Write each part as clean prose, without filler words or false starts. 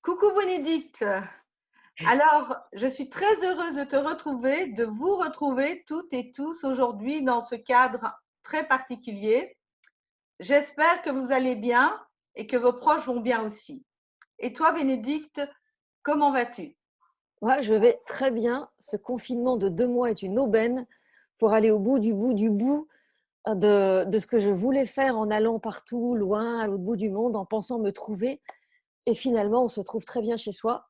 Coucou Bénédicte. Alors, je suis très heureuse de te retrouver, de vous retrouver toutes et tous aujourd'hui dans ce cadre très particulier. J'espère que vous allez bien et que vos proches vont bien aussi. Et toi, Bénédicte, comment vas-tu? Moi, je vais très bien. Ce confinement de 2 mois est une aubaine pour aller au bout du bout du bout de ce que je voulais faire en allant partout, loin, à l'autre bout du monde, en pensant me trouver. Et finalement, on se trouve très bien chez soi.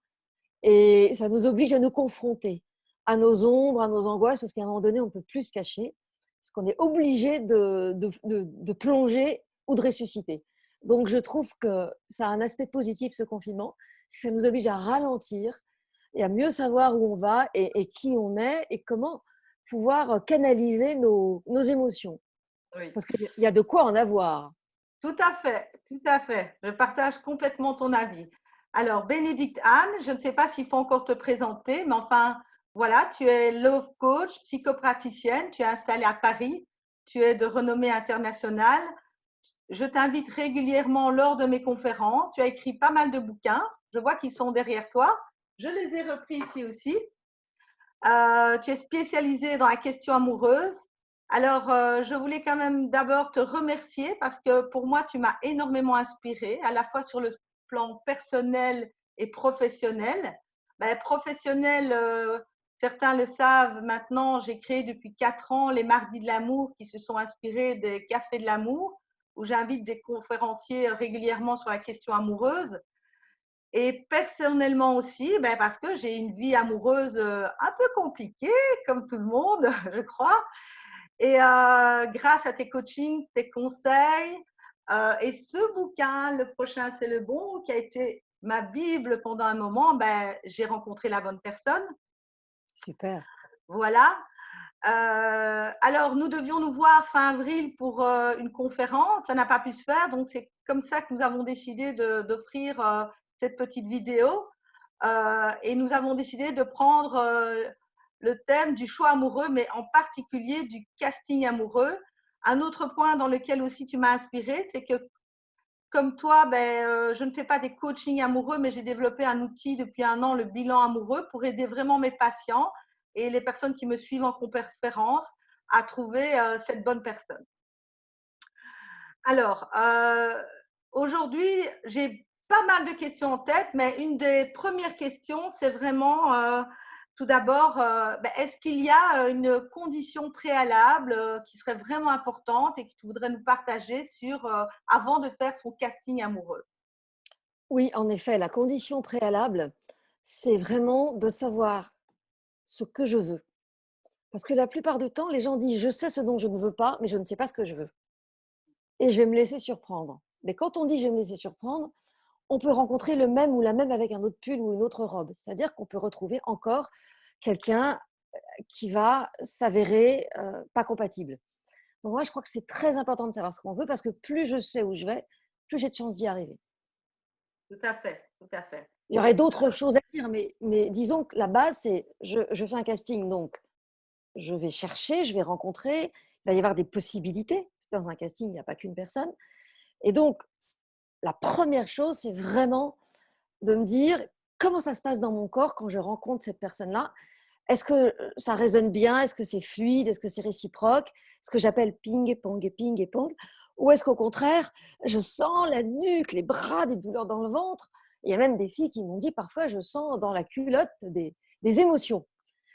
Et ça nous oblige à nous confronter à nos ombres, à nos angoisses, parce qu'à un moment donné, on ne peut plus se cacher, parce qu'on est obligé de plonger ou de ressusciter. Donc, je trouve que ça a un aspect positif, ce confinement. Ça nous oblige à ralentir et à mieux savoir où on va et qui on est et comment pouvoir canaliser nos émotions. Oui, Parce qu'il y a de quoi en avoir. tout à fait, tout à fait. Je partage complètement ton avis. Alors, Bénédicte Anne, je ne sais pas s'il faut encore te présenter, mais enfin, voilà, tu es love coach, psychopraticienne, tu es installée à Paris, tu es de renommée internationale. Je t'invite régulièrement lors de mes conférences. Tu as écrit pas mal de bouquins. Je vois qu'ils sont derrière toi. Je les ai repris ici aussi. Tu es spécialisée dans la question amoureuse. Alors, je voulais quand même d'abord te remercier parce que pour moi, tu m'as énormément inspirée, à la fois sur le plan personnel et professionnel. Ben, professionnel, certains le savent maintenant, j'ai créé depuis 4 ans les Mardis de l'amour qui se sont inspirés des Cafés de l'amour, où j'invite des conférenciers régulièrement sur la question amoureuse. Et personnellement aussi, ben parce que j'ai une vie amoureuse un peu compliquée, comme tout le monde, je crois. Et grâce à tes coachings, tes conseils, et ce bouquin, le prochain, c'est le bon, qui a été ma Bible pendant un moment, ben, j'ai rencontré la bonne personne. Super. Voilà. Alors, nous devions nous voir fin avril pour une conférence. Ça n'a pas pu se faire, donc c'est comme ça que nous avons décidé d'offrir cette petite vidéo. Et nous avons décidé de prendre le thème du choix amoureux, mais en particulier du casting amoureux. Un autre point dans lequel aussi tu m'as inspiré, c'est que comme toi, ben, je ne fais pas des coachings amoureux, mais j'ai développé un outil depuis un an, le bilan amoureux, pour aider vraiment mes patients et les personnes qui me suivent en conférence à trouver cette bonne personne. Alors, aujourd'hui, j'ai pas mal de questions en tête, mais une des premières questions, c'est vraiment tout d'abord, ben, est-ce qu'il y a une condition préalable qui serait vraiment importante et que tu voudrais nous partager sur avant de faire son casting amoureux? Oui, en effet, la condition préalable, c'est vraiment de savoir ce que je veux. Parce que la plupart du temps, les gens disent: «Je sais ce dont je ne veux pas, mais je ne sais pas ce que je veux et je vais me laisser surprendre». Mais quand on dit: «Je vais me laisser surprendre», on peut rencontrer le même ou la même avec un autre pull ou une autre robe. C'est-à-dire qu'on peut retrouver encore quelqu'un qui va s'avérer, pas compatible. Donc moi, je crois que c'est très important de savoir ce qu'on veut parce que plus je sais où je vais, plus j'ai de chances d'y arriver. Tout à fait, tout à fait. Il y aurait d'autres choses à dire, mais disons que la base, c'est je fais un casting, donc je vais chercher, je vais rencontrer, il va y avoir des possibilités. Dans un casting, il n'y a pas qu'une personne. Et donc, la première chose, c'est vraiment de me dire comment ça se passe dans mon corps quand je rencontre cette personne-là. Est-ce que ça résonne bien? Est-ce que c'est fluide? Est-ce que c'est réciproque? Ce que j'appelle ping-pong et ping-pong. Ou est-ce qu'au contraire, je sens la nuque, les bras, des douleurs dans le ventre? Il y a même des filles qui m'ont dit parfois, je sens dans la culotte des émotions.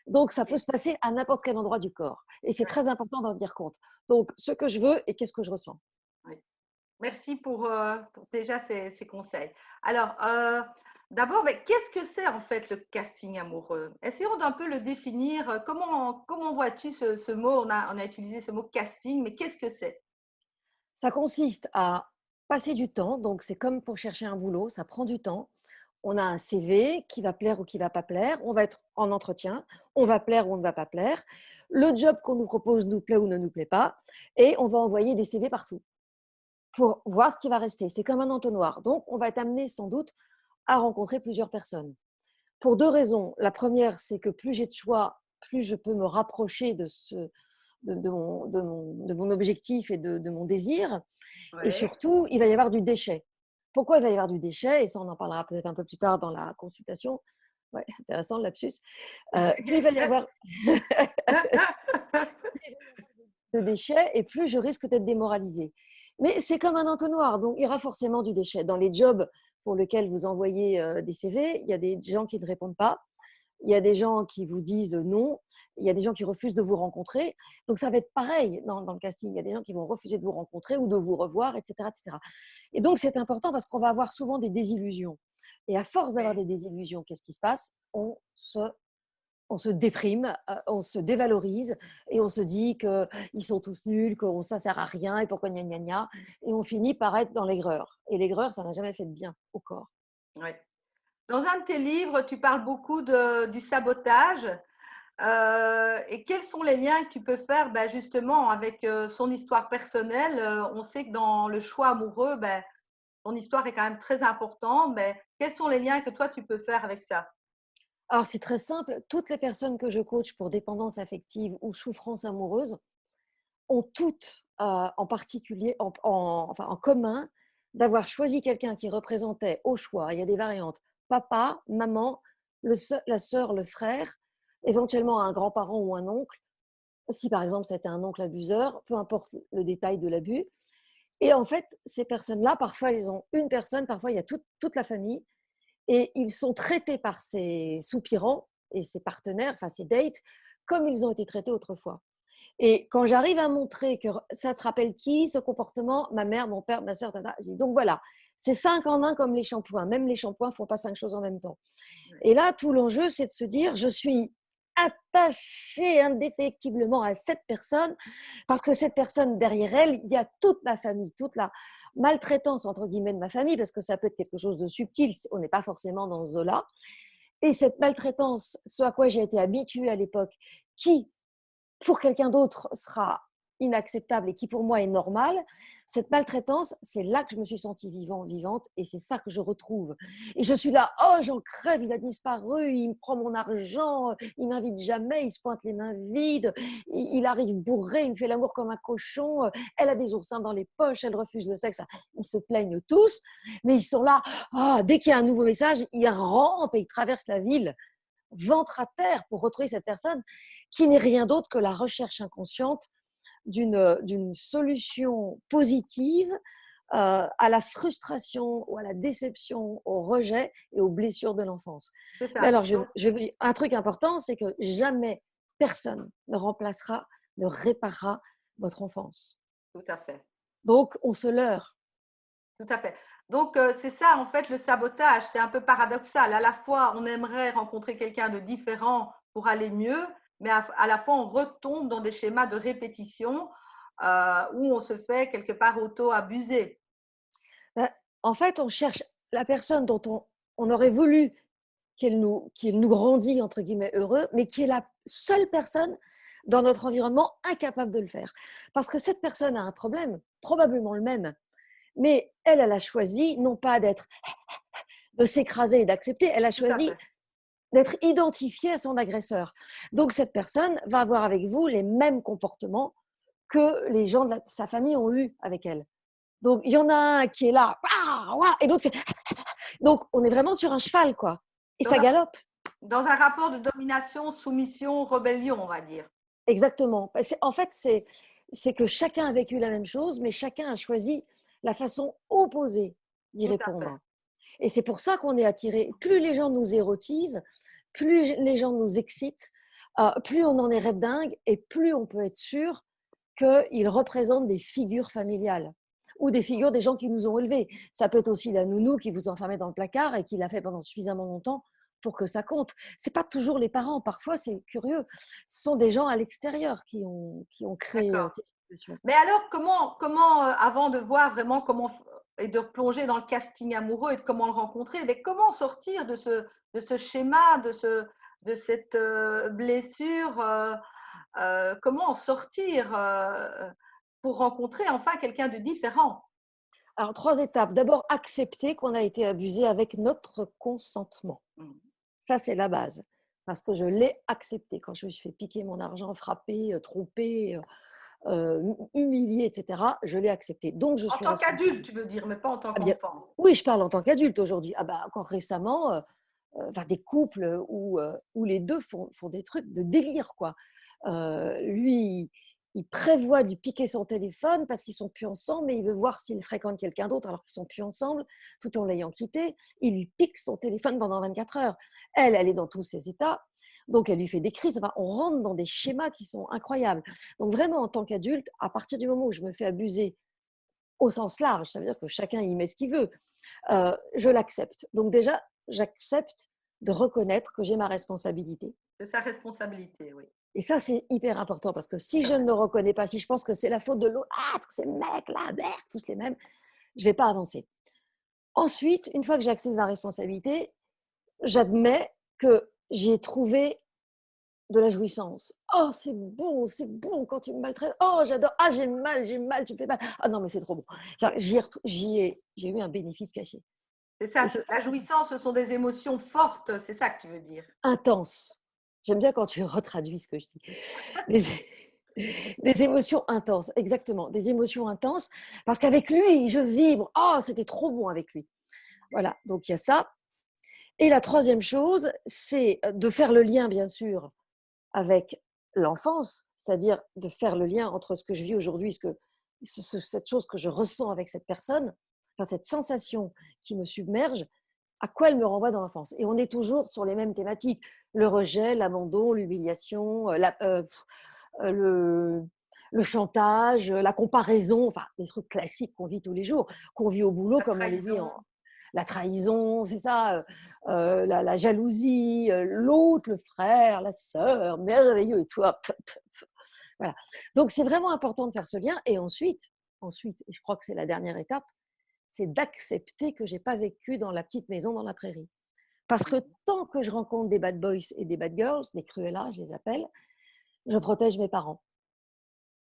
Donc, ça peut se passer à n'importe quel endroit du corps. Et c'est très important d'en tenir compte. Donc, ce que je veux et qu'est-ce que je ressens. Oui. Merci pour déjà ces conseils. Alors, d'abord, mais qu'est-ce que c'est en fait le casting amoureux? Essayons d'un peu le définir. Comment vois-tu ce mot? On a utilisé ce mot casting, mais qu'est-ce que c'est? Ça consiste à passer du temps. Donc, c'est comme pour chercher un boulot, ça prend du temps. On a un CV qui va plaire ou qui va pas plaire. On va être en entretien. On va plaire ou on ne va pas plaire. Le job qu'on nous propose nous plaît ou ne nous plaît pas. Et on va envoyer des CV partout pour voir ce qui va rester. C'est comme un entonnoir. Donc, on va être amené sans doute à rencontrer plusieurs personnes. Pour 2 raisons. La première, c'est que plus j'ai de choix, plus je peux me rapprocher de mon objectif et de mon désir. Et Ouais, surtout, il va y avoir du déchet. pourquoi il va y avoir du déchet, et ça on en parlera peut-être un peu plus tard dans la consultation. Ouais, intéressant le lapsus. Plus il va y avoir de déchets et plus je risque d'être démoralisée. Mais c'est comme un entonnoir, donc il y aura forcément du déchet. Dans les jobs pour lesquels vous envoyez des CV, il y a des gens qui ne répondent pas, il y a des gens qui vous disent non, il y a des gens qui refusent de vous rencontrer. Donc ça va être pareil dans le casting. Il y a des gens qui vont refuser de vous rencontrer ou de vous revoir, etc. etc. Et donc c'est important parce qu'on va avoir souvent des désillusions. Et à force d'avoir des désillusions, qu'est-ce qui se passe? On se déprime, on se dévalorise et on se dit qu'ils sont tous nuls, que ça ne sert à rien et pourquoi gna gna gna. Et on finit par être dans l'aigreur. Et l'aigreur, ça n'a jamais fait de bien au corps. Ouais. Dans un de tes livres, tu parles beaucoup du sabotage. Et quels sont les liens que tu peux faire ben, justement avec son histoire personnelle? On sait que dans le choix amoureux, ben, ton histoire est quand même très importante. Ben, quels sont les liens que toi, tu peux faire avec ça? Alors c'est très simple, toutes les personnes que je coach pour dépendance affective ou souffrance amoureuse ont toutes en particulier, enfin, en commun, d'avoir choisi quelqu'un qui représentait au choix, il y a des variantes, papa, maman, la sœur, le frère, éventuellement un grand-parent ou un oncle, si par exemple c'était un oncle abuseur, peu importe le détail de l'abus. Et en fait, ces personnes-là, parfois ils ont une personne, parfois il y a toute la famille, et ils sont traités par ces soupirants et ces partenaires, enfin ces dates, comme ils ont été traités autrefois. Et quand j'arrive à montrer que ça te rappelle qui, ce comportement, ma mère, mon père, ma soeur, je dis donc voilà, c'est 5 en un comme les shampoings. Même les shampoings ne font pas 5 choses en même temps. Et là, tout l'enjeu, c'est de se dire, je suis attachée indéfectiblement à cette personne, parce que cette personne, derrière elle, il y a toute ma famille, toute la maltraitance, entre guillemets, de ma famille, parce que ça peut être quelque chose de subtil, on n'est pas forcément dans Zola. Et cette maltraitance, ce à quoi j'ai été habituée à l'époque, qui pour quelqu'un d'autre sera inacceptable et qui pour moi est normal, cette maltraitance, c'est là que je me suis sentie vivante et c'est ça que je retrouve. Et je suis là, oh j'en crève, il a disparu, il me prend mon argent, il m'invite jamais, il se pointe les mains vides, il arrive bourré, il me fait l'amour comme un cochon, elle a des oursins dans les poches, elle refuse le sexe, enfin, ils se plaignent tous, mais ils sont là, oh, dès qu'il y a un nouveau message, ils rampent et ils traversent la ville ventre à terre pour retrouver cette personne qui n'est rien d'autre que la recherche inconsciente d'une solution positive à la frustration ou à la déception, au rejet et aux blessures de l'enfance. C'est Mais ça. alors, Donc, je vous dis un truc important, c'est que jamais personne ne remplacera, ne réparera votre enfance. tout à fait. Donc, on se leurre. Tout à fait. Donc, c'est ça, en fait, le sabotage. C'est un peu paradoxal. À la fois, on aimerait rencontrer quelqu'un de différent pour aller mieux, mais à la fois, on retombe dans des schémas de répétition où on se fait quelque part auto-abuser. En fait, on cherche la personne dont on aurait voulu qu'il nous grandit, entre guillemets, heureux, mais qui est la seule personne dans notre environnement incapable de le faire. Parce que cette personne a un problème, probablement le même, mais elle a choisi non pas de s'écraser et d'accepter, elle a Tout à choisi fait. d'être identifiée à son agresseur. Donc cette personne va avoir avec vous les mêmes comportements que les gens de sa famille ont eu avec elle. Donc il y en a un qui est là, et l'autre fait. Donc on est vraiment sur un cheval, quoi. Et Dans ça un, galope. dans un rapport de domination, soumission, rébellion, on va dire. Exactement. En fait, c'est que chacun a vécu la même chose, mais chacun a choisi la façon opposée d'y Tout à fait. répondre. Et c'est pour ça qu'on est attiré. Plus les gens nous érotisent, plus les gens nous excitent, plus on en est red dingue et plus on peut être sûr qu'ils représentent des figures familiales ou des figures des gens qui nous ont élevés. Ça peut être aussi la nounou qui vous enfermait dans le placard et qui l'a fait pendant suffisamment longtemps pour que ça compte. C'est pas toujours les parents. Parfois, c'est curieux. Ce sont des gens à l'extérieur qui ont créé D'accord. ces situations. Mais alors, comment avant de voir vraiment comment et de plonger dans le casting amoureux et de comment le rencontrer, mais comment sortir de ce schéma, de cette blessure, comment en sortir pour rencontrer enfin quelqu'un de différent? Alors, 3 étapes. D'abord, accepter qu'on a été abusé avec notre consentement. Mm. Ça, c'est la base. Parce que je l'ai accepté. Quand je me suis fait piquer mon argent, frapper, tromper, humiliée, etc., je l'ai accepté. Donc, je En suis tant responsable. qu'adulte, tu veux dire, mais pas en tant Ah bien, qu'enfant. oui, je parle en tant qu'adulte aujourd'hui. Ah bah, encore récemment, enfin, des couples où les deux font des trucs de délire, quoi. Lui, il prévoit de lui piquer son téléphone parce qu'ils sont plus ensemble, mais il veut voir s'il fréquente quelqu'un d'autre alors qu'ils sont plus ensemble, tout en l'ayant quitté. Il lui pique son téléphone pendant 24 heures. Elle est dans tous ses états. Donc, elle lui fait des crises. Enfin, on rentre dans des schémas qui sont incroyables. Donc, vraiment, en tant qu'adulte, à partir du moment où je me fais abuser au sens large, ça veut dire que chacun y met ce qu'il veut, je l'accepte. Donc, déjà, j'accepte de reconnaître que j'ai ma responsabilité. C'est sa responsabilité, oui. Et ça, c'est hyper important parce que si C'est je ne vrai. le reconnais pas, si je pense que c'est la faute de l'autre, c'est le mec, la merde, tous les mêmes, je ne vais pas avancer. Ensuite, une fois que j'accepte ma responsabilité, j'admets que j'ai trouvé de la jouissance. Oh, c'est bon quand tu me maltraites. Oh, j'adore. Ah, j'ai mal, tu me fais mal. Ah non, mais c'est trop bon. Enfin, j'ai eu un bénéfice caché. C'est ça, Et c'est la jouissance, ce sont des émotions fortes, c'est ça que tu veux dire. intense. J'aime bien quand tu retraduis ce que je dis. Des, des émotions intenses, exactement. Des émotions intenses, parce qu'avec lui, je vibre. Oh, c'était trop bon avec lui. Voilà, donc il y a ça. Et la troisième chose, c'est de faire le lien, bien sûr, avec l'enfance, c'est-à-dire de faire le lien entre ce que je vis aujourd'hui, cette chose que je ressens avec cette personne, enfin, cette sensation qui me submerge, à quoi elle me renvoie dans l'enfance. Et on est toujours sur les mêmes thématiques, le rejet, l'abandon, l'humiliation, le, le chantage, la comparaison, enfin les trucs classiques qu'on vit tous les jours, qu'on vit au boulot, La comme on les vit trahison, la trahison, c'est ça, la jalousie, l'autre, le frère, la sœur, merveilleux et toi. Voilà. Donc c'est vraiment important de faire ce lien. Et ensuite, et je crois que c'est la dernière étape, c'est d'accepter que j'ai pas vécu dans la petite maison dans la prairie. Parce que tant que je rencontre des bad boys et des bad girls, des cruellas, je les appelle, je protège mes parents.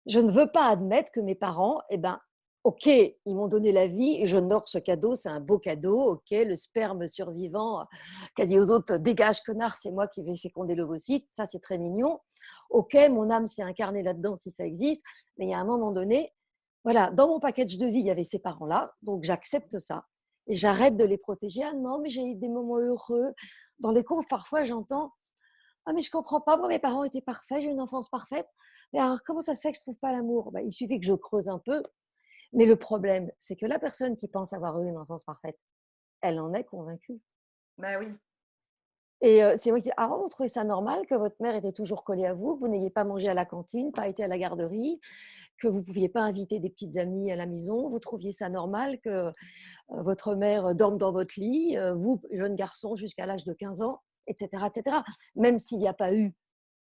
Je ne veux pas admettre que mes parents, eh ben, ok, ils m'ont donné la vie, j'honore ce cadeau, c'est un beau cadeau, ok, le sperme survivant qui a dit aux autres, dégage connard, c'est moi qui vais féconder l'ovocyte, ça c'est très mignon. Ok, mon âme s'est incarnée là-dedans si ça existe, mais il y a un moment donné, voilà, dans mon package de vie, il y avait ces parents-là, donc j'accepte ça et j'arrête de les protéger. Ah non, mais j'ai eu des moments heureux. Dans les confs, parfois j'entends, ah, mais je comprends pas, moi mes parents étaient parfaits, j'ai eu une enfance parfaite. Mais alors, comment ça se fait que je trouve pas l'amour? Il suffit que je creuse un peu. Mais le problème, c'est que la personne qui pense avoir eu une enfance parfaite, elle en est convaincue. ben oui. Et c'est moi qui dis, ah, vous trouvez ça normal que votre mère était toujours collée à vous, que vous n'ayez pas mangé à la cantine, pas été à la garderie, que vous ne pouviez pas inviter des petites amies à la maison, vous trouviez ça normal que votre mère dorme dans votre lit, vous, jeune garçon, jusqu'à l'âge de 15 ans, etc., etc. Même s'il n'y a pas eu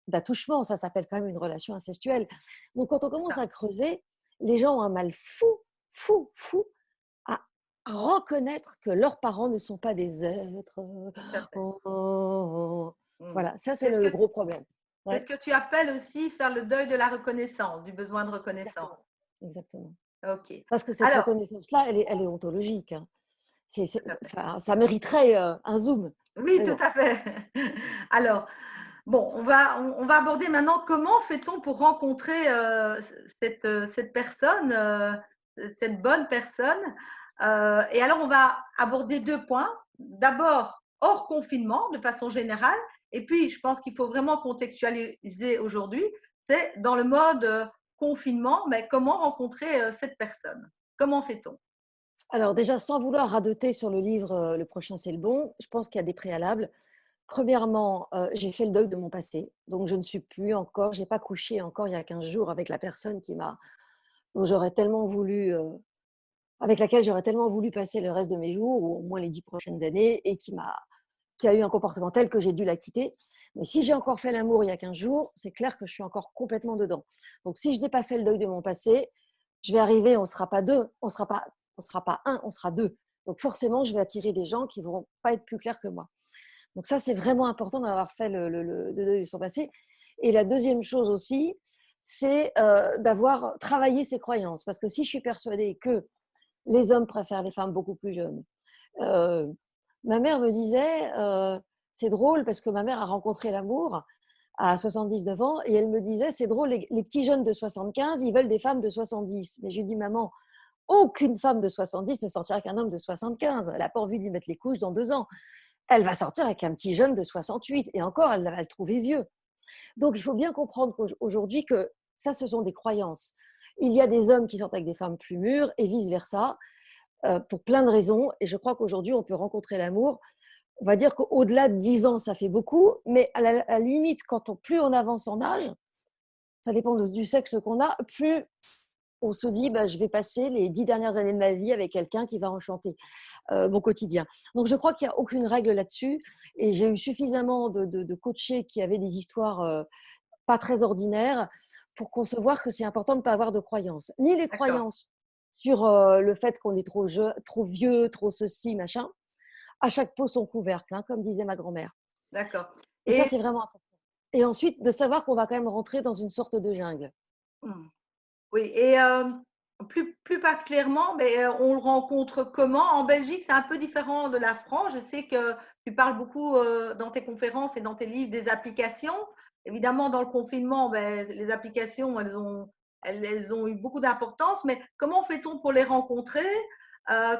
d'attouchement, ça s'appelle quand même une relation incestuelle. Donc quand on commence à creuser, les gens ont un mal fou à reconnaître que leurs parents ne sont pas des êtres. Tout à fait. Oh, oh, oh. Mm. Voilà, ça c'est C'est ce le que, gros problème. c'est Ouais, ce que tu appelles aussi faire le deuil de la reconnaissance, du besoin de reconnaissance. exactement. Exactement. Ok. Parce que cette Alors, reconnaissance-là, elle est ontologique. Hein. tout à fait. Enfin, ça mériterait un zoom. Oui, Mais tout bon. à fait. Alors, bon, on va aborder maintenant comment fait-on pour rencontrer cette personne, cette bonne personne. Et alors, on va aborder deux points. D'abord, hors confinement, de façon générale. Et puis, je pense qu'il faut vraiment contextualiser aujourd'hui, c'est dans le mode confinement, mais comment rencontrer cette personne? Comment fait-on? Alors déjà, sans vouloir radoter sur le livre Le prochain c'est le bon, je pense qu'il y a des préalables. Premièrement, j'ai fait le deuil de mon passé, donc je ne suis plus encore, j'ai pas couché encore il y a 15 jours avec la personne dont j'aurais tellement voulu, avec laquelle j'aurais tellement voulu passer le reste de mes jours, ou au moins les 10 prochaines années, et qui a eu un comportement tel que j'ai dû la quitter. Mais si j'ai encore fait l'amour il y a 15 jours, c'est clair que je suis encore complètement dedans. Donc si je n'ai pas fait le deuil de mon passé, je vais arriver, on ne sera pas deux, on sera pas un, on sera deux. Donc forcément, je vais attirer des gens qui ne vont pas être plus clairs que moi. Donc ça, c'est vraiment important d'avoir fait le deuil de son passé. Et la deuxième chose aussi, c'est d'avoir travaillé ses croyances. Parce que si je suis persuadée que les hommes préfèrent les femmes beaucoup plus jeunes, euh, ma mère me disait, c'est drôle parce que ma mère a rencontré l'amour à 79 ans et elle me disait, c'est drôle, les petits jeunes de 75, ils veulent des femmes de 70. Mais je lui dis, maman, aucune femme de 70 ne sortira avec un homme de 75. Elle n'a pas envie de lui mettre les couches dans 2 ans. Elle va sortir avec un petit jeune de 68 et encore, elle va le trouver vieux. Donc, il faut bien comprendre qu'aujourd'hui, que ça, ce sont des croyances. Il y a des hommes qui sortent avec des femmes plus mûres et vice-versa, pour plein de raisons. Et je crois qu'aujourd'hui, on peut rencontrer l'amour. On va dire qu'au-delà de 10 ans, ça fait beaucoup, mais à la limite, plus on avance en âge, ça dépend du sexe qu'on a, plus on se dit, bah, je vais passer les 10 dernières années de ma vie avec quelqu'un qui va enchanter mon quotidien. Donc, je crois qu'il n'y a aucune règle là-dessus. Et j'ai eu suffisamment de coachés qui avaient des histoires pas très ordinaires pour concevoir que c'est important de ne pas avoir de croyances. Ni les D'accord, croyances sur le fait qu'on est trop vieux, trop ceci, machin. À chaque pot son couvercle, hein, comme disait ma grand-mère. d'accord. Et ça, Et c'est vraiment important. Et ensuite, de savoir qu'on va quand même rentrer dans une sorte de jungle. mmh, oui, et plus particulièrement, mais on le rencontre comment? En Belgique, c'est un peu différent de la France. Je sais que tu parles beaucoup, dans tes conférences et dans tes livres des applications. Évidemment, dans le confinement, beh, les applications, elles ont eu beaucoup d'importance, mais comment fait-on pour les rencontrer?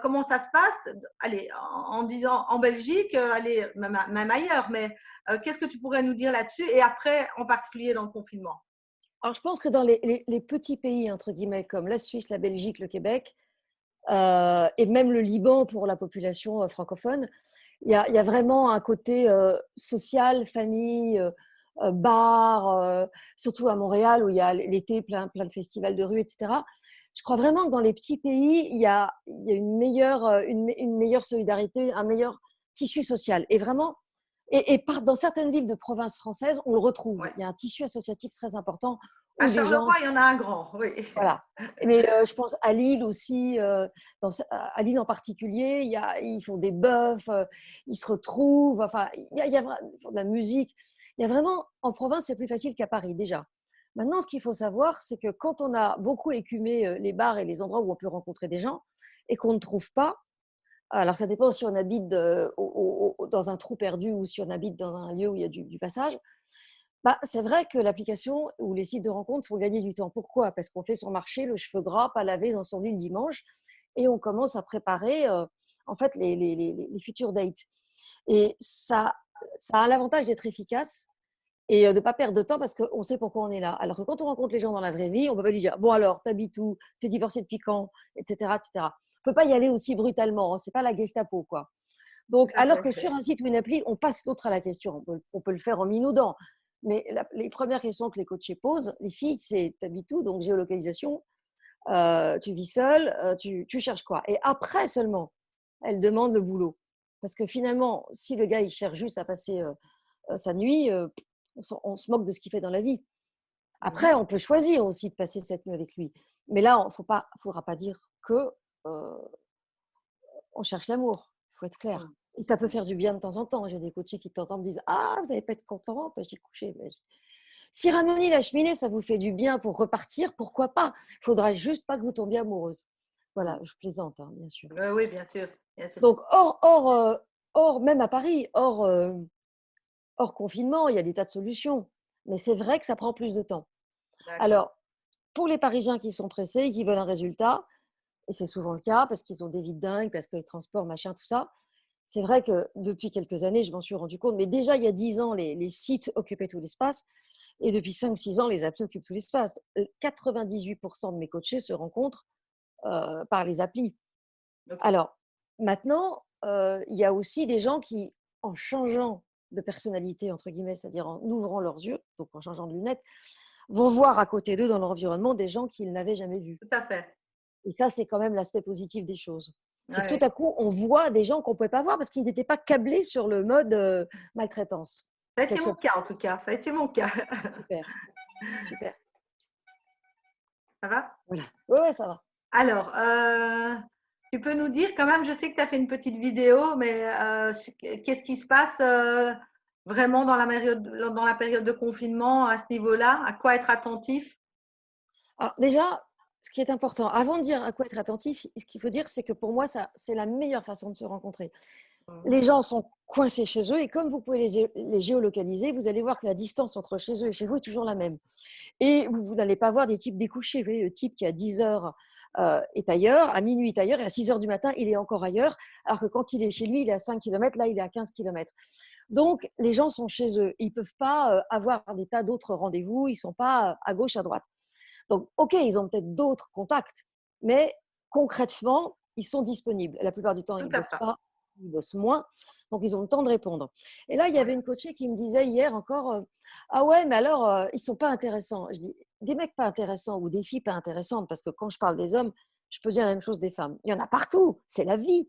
Comment ça se passe? Allez, en disant en Belgique, allez, même ailleurs, mais qu'est-ce que tu pourrais nous dire là-dessus? Et après, en particulier dans le confinement? Alors, je pense que dans les petits pays, entre guillemets, comme la Suisse, la Belgique, le Québec, et même le Liban pour la population francophone, il y a vraiment un côté social, famille, bar, surtout à Montréal où il y a l'été plein de festivals de rue, etc. Je crois vraiment que dans les petits pays, il y a une meilleure solidarité, un meilleur tissu social. Et vraiment, dans certaines villes de province française, on le retrouve. Ouais. Il y a un tissu associatif très important À où des gens. Charleroi, il y en a un grand, oui. Voilà. Mais je pense à Lille aussi, à Lille en particulier, ils font des bœufs, ils se retrouvent, enfin, ils font de la musique. Il y a vraiment, en province, c'est plus facile qu'à Paris déjà. Maintenant, ce qu'il faut savoir, c'est que quand on a beaucoup écumé les bars et les endroits où on peut rencontrer des gens et qu'on ne trouve pas, alors ça dépend si on habite dans un trou perdu ou si on habite dans un lieu où il y a du passage, bah, c'est vrai que l'application ou les sites de rencontres font gagner du temps. Pourquoi? Parce qu'on fait son marché, le cheveu gras, pas lavé dans son lit le dimanche, et on commence à préparer en fait les futurs dates. Et ça a l'avantage d'être efficace et de ne pas perdre de temps parce qu'on sait pourquoi on est là. Alors que quand on rencontre les gens dans la vraie vie, on ne peut pas lui dire bon alors, t'habites où? T'es divorcé depuis quand? Etc. etc. On ne peut pas y aller aussi brutalement. Hein. C'est pas la Gestapo, quoi. Tout Donc, à alors que sur fait. un site ou une appli, on passe l'autre à la question. On peut le faire en minaudant. Mais les premières questions que les coachés posent, les filles, c'est t'habites où? Donc, géolocalisation, tu vis seule, tu cherches quoi? Et après seulement, elles demandent le boulot. Parce que finalement, si le gars, il cherche juste à passer sa nuit, on se moque de ce qu'il fait dans la vie. Après, Mhm. on peut choisir aussi de passer cette nuit avec lui. Mais là, il ne faudra pas dire que on cherche l'amour, il faut être clair. Mhm. Et ça peut faire du bien de temps en temps. J'ai des coachés qui de temps en temps me disent ah, vous n'allez pas être contente, j'ai couché. Mais si ramener la cheminée, ça vous fait du bien pour repartir, pourquoi pas? Il faudra juste pas que vous tombiez amoureuse. Voilà, je plaisante, hein, bien sûr. Oui, bien sûr, bien sûr. Donc, même à Paris, hors confinement, il y a des tas de solutions. Mais c'est vrai que ça prend plus de temps. D'accord. Alors, pour les Parisiens qui sont pressés et qui veulent un résultat, et c'est souvent le cas parce qu'ils ont des vies dingues, parce que les transports, machin, tout ça, c'est vrai que depuis quelques années, je m'en suis rendu compte, mais déjà il y a 10 ans, les sites occupaient tout l'espace, et depuis 5-6 ans, les applis occupent tout l'espace. 98% de mes coachés se rencontrent par les applis. Ok. Alors, maintenant, il y a aussi des gens qui, en changeant de personnalité, entre guillemets, c'est-à-dire en ouvrant leurs yeux, donc en changeant de lunettes, vont voir à côté d'eux dans leur environnement des gens qu'ils n'avaient jamais vus. Tout à fait. Et ça, c'est quand même l'aspect positif des choses. C'est que tout Ouais. à coup, on voit des gens qu'on ne pouvait pas voir parce qu'ils n'étaient pas câblés sur le mode maltraitance. Ça a Qu'elle été mon soit cas en tout cas. Ça a été mon cas. super, super. Ça va? Voilà. Ouais, ouais, ça va. Alors, tu peux nous dire quand même, je sais que tu as fait une petite vidéo, mais qu'est-ce qui se passe vraiment dans la période de confinement à ce niveau-là? À quoi être attentif? Alors, déjà, ce qui est important, avant de dire à quoi être attentif, ce qu'il faut dire, c'est que pour moi, ça, c'est la meilleure façon de se rencontrer. Mhm. Les gens sont coincés chez eux. Et comme vous pouvez les géolocaliser, vous allez voir que la distance entre chez eux et chez vous est toujours la même. Et vous n'allez pas voir des types découchés. Vous voyez, le type qui à 10 heures est ailleurs, à minuit est ailleurs, et à 6 heures du matin, il est encore ailleurs, alors que quand il est chez lui, il est à 5 km, là, il est à 15 km. Donc, les gens sont chez eux. Ils ne peuvent pas avoir des tas d'autres rendez-vous. Ils ne sont pas à gauche, à droite. Donc, OK, ils ont peut-être d'autres contacts, mais concrètement, ils sont disponibles. La plupart du temps, ils Tout ne à bossent fait. pas, ils bossent moins. Donc, ils ont le temps de répondre. Et là, il y avait Ouais. une coachée qui me disait hier encore ah ouais, mais alors, ils ne sont pas intéressants. Je dis des mecs pas intéressants ou des filles pas intéressantes, parce que quand je parle des hommes, je peux dire la même chose des femmes. Il y en a partout, c'est la vie.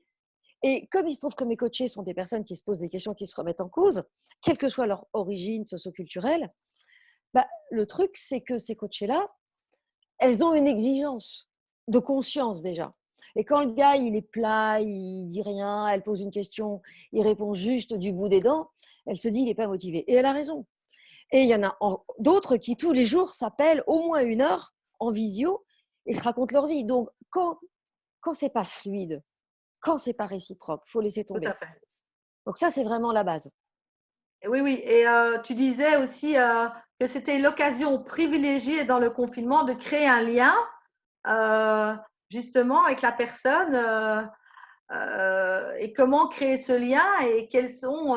Et comme il se trouve que mes coachés sont des personnes qui se posent des questions, qui se remettent en cause, quelle que soit leur origine socioculturelle, bah, le truc, c'est que ces coachés-là, elles ont une exigence de conscience déjà. Et quand le gars, il est plat, il dit rien, elle pose une question, il répond juste du bout des dents, elle se dit, il n'est pas motivé. Et elle a raison. Et il y en a d'autres qui, tous les jours, s'appellent au moins 1 heure en visio et se racontent leur vie. Donc, quand ce n'est pas fluide, quand ce n'est pas réciproque, il faut laisser Tout à tomber. fait. Donc ça, c'est vraiment la base. Oui, oui. Et tu disais aussi que c'était l'occasion privilégiée dans le confinement de créer un lien euh, justement avec la personne et comment créer ce lien et quels sont,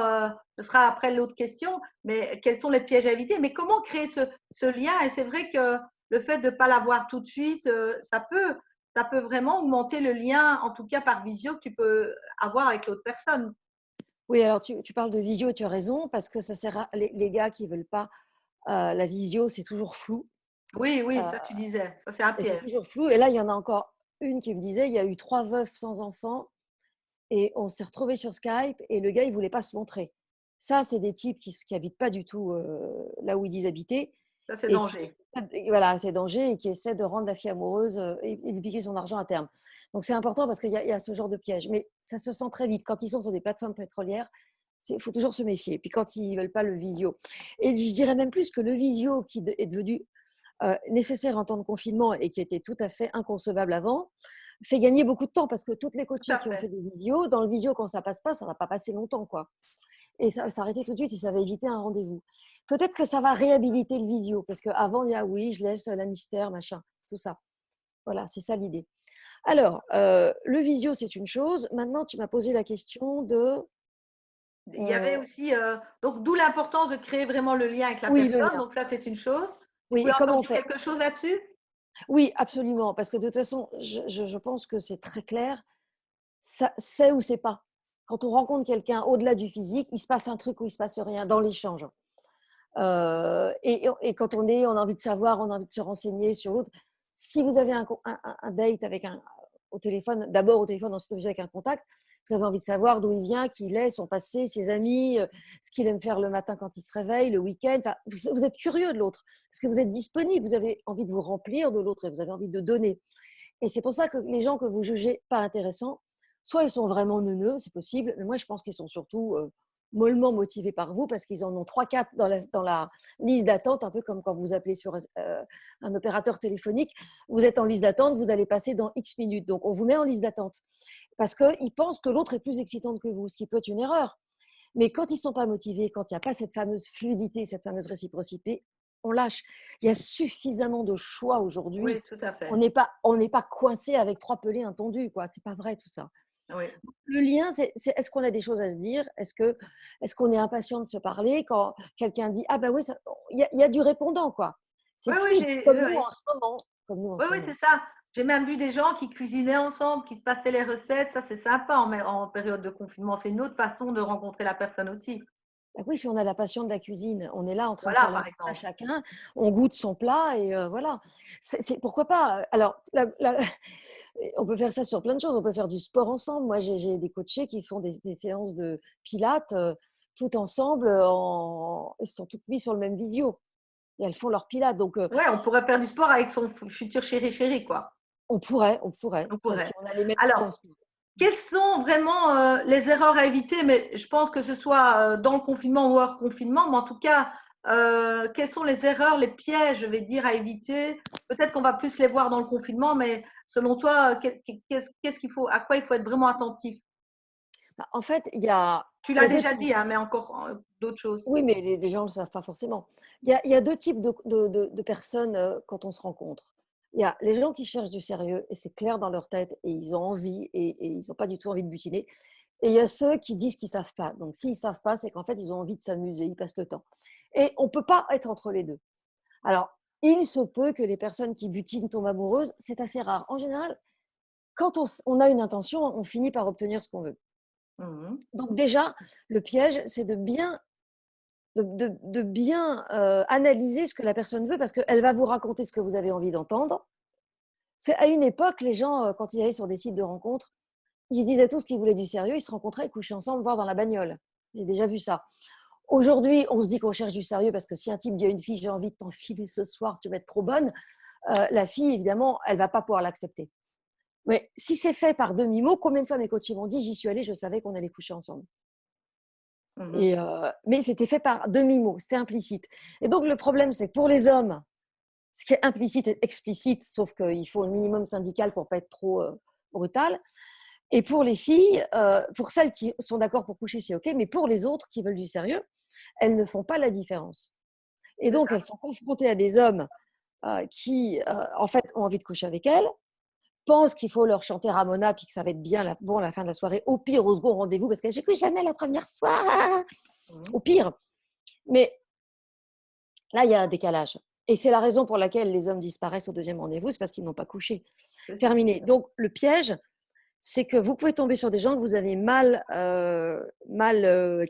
ce sera après l'autre question, mais quels sont les pièges à éviter, mais comment créer ce lien. Et c'est vrai que le fait de ne pas l'avoir tout de suite, ça peut vraiment augmenter le lien, en tout cas par visio, que tu peux avoir avec l'autre personne. Oui, alors tu parles de visio, tu as raison, parce que ça sert les gars qui ne veulent pas la visio, c'est toujours flou. Oui, Euh, oui, ça tu disais, ça c'est un et c'est piège. toujours flou. Et là, il y en a encore une qui me disait, il y a eu 3 veufs sans enfants et on s'est retrouvés sur Skype et le gars, il ne voulait pas se montrer. Ça, c'est des types qui n'habitent pas du tout là où ils disent habiter Ça c'est et qui, danger. voilà, c'est danger et qui essaient de rendre la fille amoureuse et lui piquer son argent à terme. Donc, c'est important parce qu'il y a ce genre de piège. Mais ça se sent très vite. Quand ils sont sur des plateformes pétrolières, il faut toujours se méfier. Puis quand ils ne veulent pas le visio. Et je dirais même plus que le visio qui est devenu nécessaire en temps de confinement et qui était tout à fait inconcevable avant, fait gagner beaucoup de temps parce que toutes les Tout coachées à qui ont fait. fait des visios, dans le visio, quand ça passe pas, ça va pas passer longtemps, quoi. Et ça s'arrêter tout de suite et ça va éviter un rendez-vous. Peut-être que ça va réhabiliter le visio parce qu'avant, il y a oui, je laisse la mystère, machin, tout ça. Voilà, c'est ça l'idée. Alors, le visio, c'est une chose. Maintenant, tu m'as posé la question de. Il y avait aussi, donc d'où l'importance de créer vraiment le lien avec la Oui, le personne. lien. Donc ça, c'est une chose. Tu Oui, voulais et encore comment on dire fait? quelque chose là-dessus? Oui, absolument. Parce que de toute façon, je pense que c'est très clair. Ça, c'est ou c'est pas. Quand on rencontre quelqu'un au-delà du physique, il se passe un truc ou il se passe rien dans l'échange. Et quand on a envie de savoir, on a envie de se renseigner sur l'autre. Si vous avez un date avec au téléphone, d'abord au téléphone, ensuite avec un contact, vous avez envie de savoir d'où il vient, qui il est, son passé, ses amis, ce qu'il aime faire le matin quand il se réveille, le week-end. Enfin, vous êtes curieux de l'autre parce que vous êtes disponible, vous avez envie de vous remplir de l'autre et vous avez envie de donner. Et c'est pour ça que les gens que vous jugez pas intéressants, soit ils sont vraiment neuneux, c'est possible, mais moi je pense qu'ils sont surtout mollement motivés par vous parce qu'ils en ont 3-4 dans la liste d'attente, un peu comme quand vous appelez sur un opérateur téléphonique, vous êtes en liste d'attente, vous allez passer dans X minutes. Donc on vous met en liste d'attente parce qu'ils pensent que l'autre est plus excitante que vous, ce qui peut être une erreur. Mais quand ils ne sont pas motivés, quand il n'y a pas cette fameuse fluidité, cette fameuse réciprocité, on lâche. Il y a suffisamment de choix aujourd'hui. Oui, tout à On fait. n'est pas, on n'est pas coincé avec 3 pelés intendus, quoi. C'est pas vrai tout ça. Oui, Le lien, est-ce qu'on a des choses à se dire? Est-ce qu'on est impatient de se parler quand quelqu'un dit ah ben oui, il y a du répondant, quoi. C'est oui, oui, fluide, comme oui, nous oui. en ce moment, comme nous en Oui, ce oui, moment. c'est ça. J'ai même vu des gens qui cuisinaient ensemble, qui se passaient les recettes. Ça, c'est sympa en période de confinement. C'est une autre façon de rencontrer la personne aussi. Bah oui, si on a la passion de la cuisine, on est là en train de Voilà, faire le par repas exemple. chacun, on goûte son plat et voilà. Pourquoi pas? Alors, on peut faire ça sur plein de choses. On peut faire du sport ensemble. Moi, j'ai des coachés qui font des séances de pilates tout ensemble. Ils sont toutes mis sur le même visio et elles font leur pilates. Donc, Ouais, on pourrait faire du sport avec son futur chéri, quoi. on pourrait. On Ça, si pourrait. on a les mêmes goûts en Alors, sport. quelles sont vraiment les erreurs à éviter? Mais je pense que ce soit dans le confinement ou hors confinement, mais en tout cas, quelles sont les erreurs, les pièges, je vais dire, à éviter? Peut-être qu'on va plus les voir dans le confinement, mais selon toi, qu'est-ce qu'il faut, à quoi il faut être vraiment attentif? Bah, en fait, il y a Tu Il y l'as a deux déjà types. dit, hein, mais encore d'autres choses. Oui, mais les gens ne le savent pas forcément. Il y a deux types de personnes quand on se rencontre. Il y a les gens qui cherchent du sérieux et c'est clair dans leur tête et ils ont envie et ils n'ont pas du tout envie de butiner. Et il y a ceux qui disent qu'ils ne savent pas. Donc, s'ils ne savent pas, c'est qu'en fait, ils ont envie de s'amuser, ils passent le temps. Et on ne peut pas être entre les deux. Alors, il se peut que les personnes qui butinent tombent amoureuses, c'est assez rare. En général, quand on a une intention, on finit par obtenir ce qu'on veut. Mhm. Donc déjà, le piège, c'est de bien analyser ce que la personne veut parce qu'elle va vous raconter ce que vous avez envie d'entendre. C'est à une époque, les gens, quand ils allaient sur des sites de rencontres, ils se disaient tous qu'ils voulaient du sérieux, ils se rencontraient, ils couchaient ensemble, voire dans la bagnole. J'ai déjà vu ça. Aujourd'hui, on se dit qu'on cherche du sérieux parce que si un type dit à une fille, j'ai envie de t'enfiler ce soir, tu vas être trop bonne, la fille, évidemment, elle ne va pas pouvoir l'accepter. Mais si c'est fait par demi-mot, combien de fois mes coachs m'ont dit, j'y suis allée, je savais qu'on allait coucher ensemble. Mhm. Mais c'était fait par demi-mot, c'était implicite. Et donc, le problème, c'est que pour les hommes, ce qui est implicite est explicite, sauf qu'il faut le minimum syndical pour ne pas être trop brutal. Et pour les filles, pour celles qui sont d'accord pour coucher, c'est OK, mais pour les autres qui veulent du sérieux, elles ne font pas la différence. Et C'est donc, ça. elles sont confrontées à des hommes qui, en fait, ont envie de coucher avec elles, pensent qu'il faut leur chanter Ramona, puis que ça va être bien bon, à la fin de la soirée, au pire, au second rendez-vous, parce que j'ai cru jamais la première fois, Mhm. au pire. Mais là, il y a un décalage. Et c'est la raison pour laquelle les hommes disparaissent au deuxième rendez-vous, c'est parce qu'ils n'ont pas couché. C'est ça. Terminé. Donc, le piège, c'est que vous pouvez tomber sur des gens que vous avez mal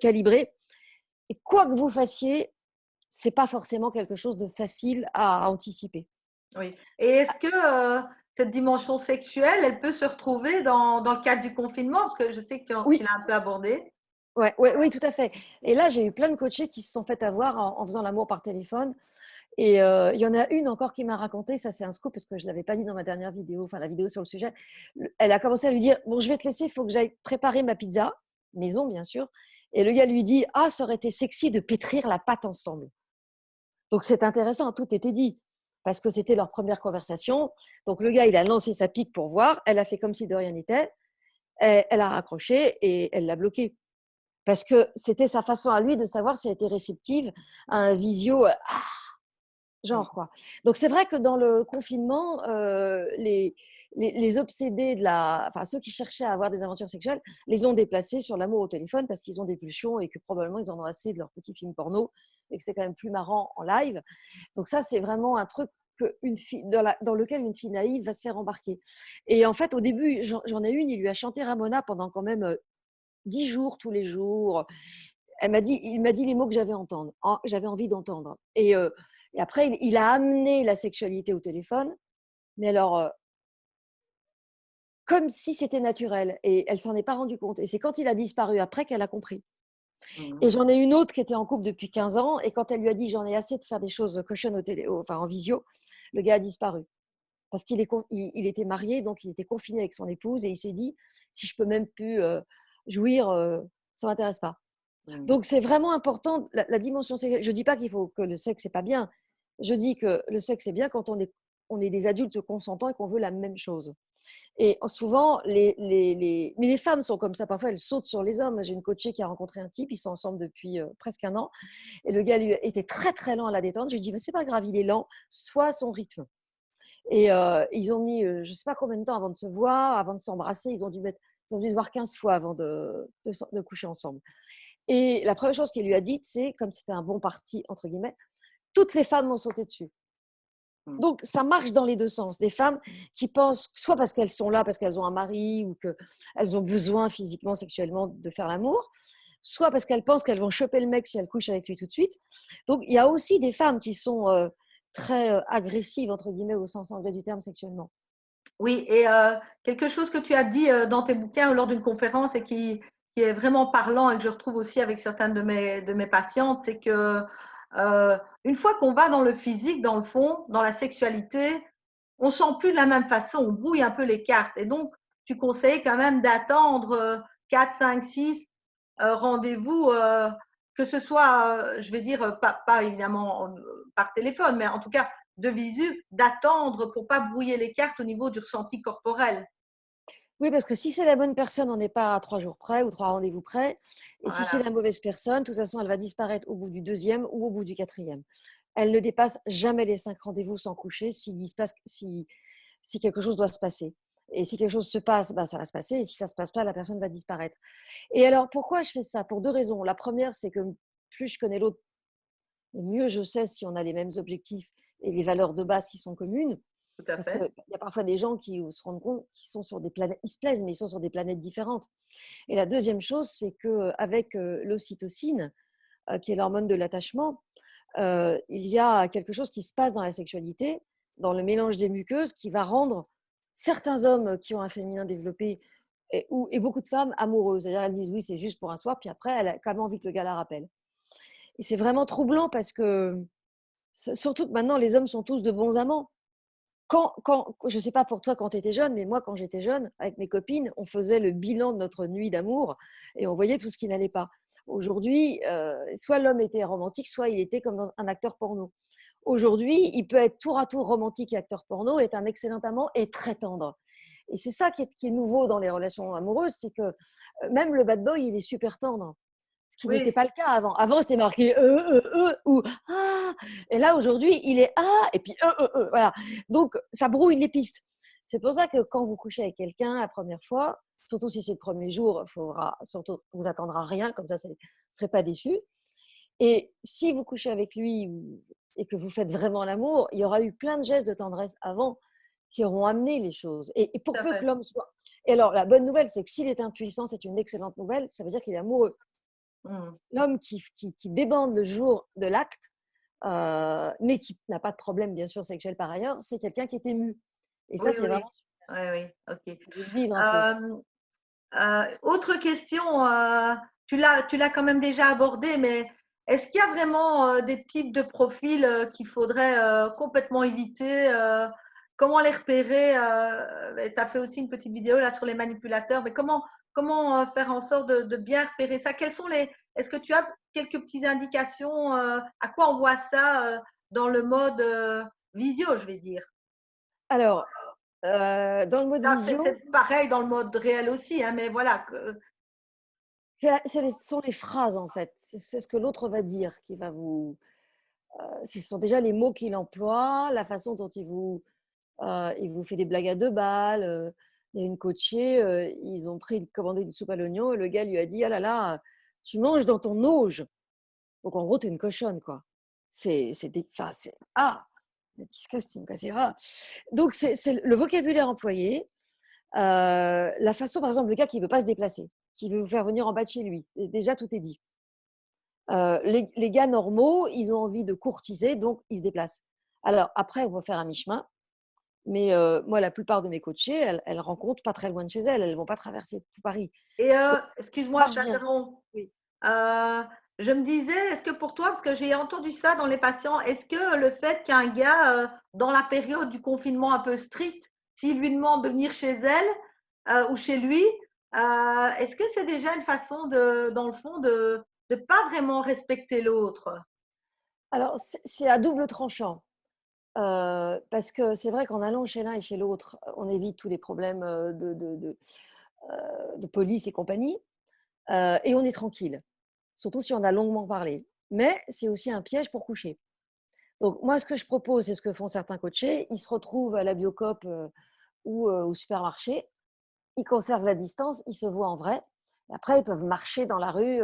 calibrés. Et quoi que vous fassiez, ce n'est pas forcément quelque chose de facile à anticiper. Oui. Et est-ce que cette dimension sexuelle, elle peut se retrouver dans le cadre du confinement? Parce que je sais que tu Oui, l'as un peu abordé. ouais, ouais, oui, tout à fait. Et là, j'ai eu plein de coachés qui se sont fait avoir en faisant l'amour par téléphone. Et il y en a une encore qui m'a raconté, ça c'est un scoop parce que je ne l'avais pas dit dans ma dernière vidéo, enfin la vidéo sur le sujet. Elle a commencé à lui dire, bon, je vais te laisser, il faut que j'aille préparer ma pizza, maison bien sûr. Et le gars lui dit, ah, ça aurait été sexy de pétrir la pâte ensemble. Donc c'est intéressant, tout était dit, parce que c'était leur première conversation. Donc le gars, il a lancé sa pique pour voir, elle a fait comme si de rien n'était, elle a raccroché et elle l'a bloqué. Parce que c'était sa façon à lui de savoir si elle était réceptive à un visio genre Mhm. quoi. Donc c'est vrai que dans le confinement, les obsédés enfin ceux qui cherchaient à avoir des aventures sexuelles, les ont déplacés sur l'amour au téléphone parce qu'ils ont des pulsions et que probablement ils en ont assez de leurs petits films porno et que c'est quand même plus marrant en live. Donc ça c'est vraiment un truc dans lequel une fille naïve va se faire embarquer. Et en fait au début j'en ai une, il lui a chanté Ramona pendant quand même 10 jours tous les jours. Il m'a dit les mots que j'avais envie d'entendre. Et après, il a amené la sexualité au téléphone, mais alors, comme si c'était naturel. Et elle s'en est pas rendue compte. Et c'est quand il a disparu après qu'elle a compris. Mhm. Et j'en ai une autre qui était en couple depuis 15 ans. Et quand elle lui a dit, j'en ai assez de faire des choses cochonnes enfin, en visio, le gars a disparu. Parce il était marié, donc il était confiné avec son épouse. Et il s'est dit, si je peux même plus jouir, ça m'intéresse pas. Mhm. Donc, c'est vraiment important, la dimension sexuelle. Je ne dis pas qu'il faut que le sexe, c'est pas bien. Je dis que le sexe, c'est bien quand on est des adultes consentants et qu'on veut la même chose. Et souvent, mais les femmes sont comme ça. Parfois, elles sautent sur les hommes. J'ai une coachée qui a rencontré un type. Ils sont ensemble depuis presque un an. Et le gars, lui, était très, très lent à la détente. Je lui dis, mais c'est pas grave, il est lent. Soit à son rythme. Et ils ont mis, je ne sais pas combien de temps avant de se voir, avant de s'embrasser. Ils ont dû se voir 15 fois avant de coucher ensemble. Et la première chose qu'il lui a dite, c'est, comme c'était un bon parti, entre guillemets, toutes les femmes m'ont sauté dessus. Mhm. Donc, ça marche dans les deux sens. Des femmes qui pensent, soit parce qu'elles sont là, parce qu'elles ont un mari ou qu'elles ont besoin physiquement, sexuellement de faire l'amour, soit parce qu'elles pensent qu'elles vont choper le mec si elles couchent avec lui tout de suite. Donc, il y a aussi des femmes qui sont très agressives, entre guillemets, au sens anglais du terme, sexuellement. Oui, et quelque chose que tu as dit dans tes bouquins ou lors d'une conférence et qui est vraiment parlant et que je retrouve aussi avec certaines de mes patientes, c'est que une fois qu'on va dans le physique, dans le fond, dans la sexualité, on sent plus de la même façon, on brouille un peu les cartes. Et donc, tu conseilles quand même d'attendre 4, 5, 6 rendez-vous, que ce soit, je vais dire, pas évidemment par téléphone, mais en tout cas de visu, d'attendre pour pas brouiller les cartes au niveau du ressenti corporel. Oui, parce que si c'est la bonne personne, on n'est pas à 3 jours près ou 3 rendez-vous près. Et si c'est Voilà. la mauvaise personne, de toute façon, elle va disparaître au bout du deuxième ou au bout du quatrième. Elle ne dépasse jamais les 5 rendez-vous sans coucher si quelque chose doit se passer. Et si quelque chose se passe, ben, ça va se passer. Et si ça ne se passe pas, la personne va disparaître. Et alors, pourquoi je fais ça? Pour 2 raisons. La première, c'est que plus je connais l'autre, mieux je sais si on a les mêmes objectifs et les valeurs de base qui sont communes. Tout à Parce fait. qu'il y a parfois des gens qui se rendent compte qu'ils sont sur des planètes, ils se plaisent, mais ils sont sur des planètes différentes. Et la deuxième chose, c'est qu'avec l'ocytocine, qui est l'hormone de l'attachement, il y a quelque chose qui se passe dans la sexualité, dans le mélange des muqueuses, qui va rendre certains hommes qui ont un féminin développé et beaucoup de femmes amoureuses. C'est-à-dire, elles disent oui, c'est juste pour un soir, puis après, elle a quand même envie que le gars la rappelle. Et c'est vraiment troublant parce que, surtout que maintenant, les hommes sont tous de bons amants. Je ne sais pas pour toi quand tu étais jeune, mais moi, quand j'étais jeune, avec mes copines, on faisait le bilan de notre nuit d'amour et on voyait tout ce qui n'allait pas. Aujourd'hui, soit l'homme était romantique, soit il était comme dans un acteur porno. Aujourd'hui, il peut être tour à tour romantique et acteur porno, est un excellent amant et très tendre. Et c'est ça qui est nouveau dans les relations amoureuses, c'est que même le bad boy, il est super tendre. Ce qui n'était Oui, pas le cas avant. Avant, c'était marqué ou ah. Et là, aujourd'hui, il est et puis voilà. Donc, ça brouille les pistes. C'est pour ça que quand vous couchez avec quelqu'un la première fois, surtout si c'est le premier jour, il faudra surtout vous attendre à rien, comme ça, vous ne serez pas déçu. Et si vous couchez avec lui et que vous faites vraiment l'amour, il y aura eu plein de gestes de tendresse avant qui auront amené les choses. Et tout pour à peu que fait. l'homme soit. Et alors, la bonne nouvelle, c'est que s'il est impuissant, c'est une excellente nouvelle. Ça veut dire qu'il est amoureux. Mm. L'homme qui débande le jour de l'acte, mais qui n'a pas de problème, bien sûr, sexuel par ailleurs, c'est quelqu'un qui est ému. Et ça, Oui, c'est oui. vraiment Oui, oui. OK. de le vivre un peu. Euh, Autre question, tu l'as quand même déjà abordé, mais est-ce qu'il y a vraiment des types de profils qu'il faudrait complètement éviter? Comment les repérer? Tu as fait aussi une petite vidéo là sur les manipulateurs, mais comment faire en sorte de bien repérer ça? Est-ce que tu as quelques petites indications? À quoi on voit ça dans le mode visio, je vais dire? Alors, dans le mode Ça, c'est visio, pareil dans le mode réel aussi, hein, mais voilà. ce sont les phrases, en fait. C'est ce que l'autre va dire qui va vous. Ce sont déjà les mots qu'il emploie, la façon dont il vous fait des blagues à 2 balles. Il y a une coachée, ils ont commandé une soupe à l'oignon et le gars lui a dit: «Ah là là, tu manges dans ton auge». Donc en gros, tu es une cochonne, quoi. Enfin, c'est disgusting, quoi. Donc c'est le vocabulaire employé, la façon, par exemple, le gars qui veut pas se déplacer, qui veut vous faire venir en bas de chez lui. Et déjà, tout est dit. Les gars normaux, ils ont envie de courtiser, donc ils se déplacent. Alors après, on va faire un mi-chemin. Mais moi, la plupart de mes coachées, elles rencontrent pas très loin de chez elles. Elles vont pas traverser tout Paris. Et Donc ça excuse-moi, je marche bien. t'interromps. Oui. Euh, je me disais, est-ce que pour toi, parce que j'ai entendu ça dans les patients, est-ce que le fait qu'un gars, dans la période du confinement un peu strict, s'il lui demande de venir chez elle ou chez lui, est-ce que c'est déjà une façon dans le fond, de ne pas vraiment respecter l'autre? Alors c'est à double tranchant, parce que c'est vrai qu'en allant chez l'un et chez l'autre, on évite tous les problèmes, de police et compagnie, et on est tranquille, surtout si on a longuement parlé. Mais c'est aussi un piège pour coucher. Donc moi, ce que je propose, c'est ce que font certains coachés, ils se retrouvent à la Biocoop, ou au supermarché. Ils conservent la distance, ils se voient en vrai. Et après, ils peuvent marcher dans la rue,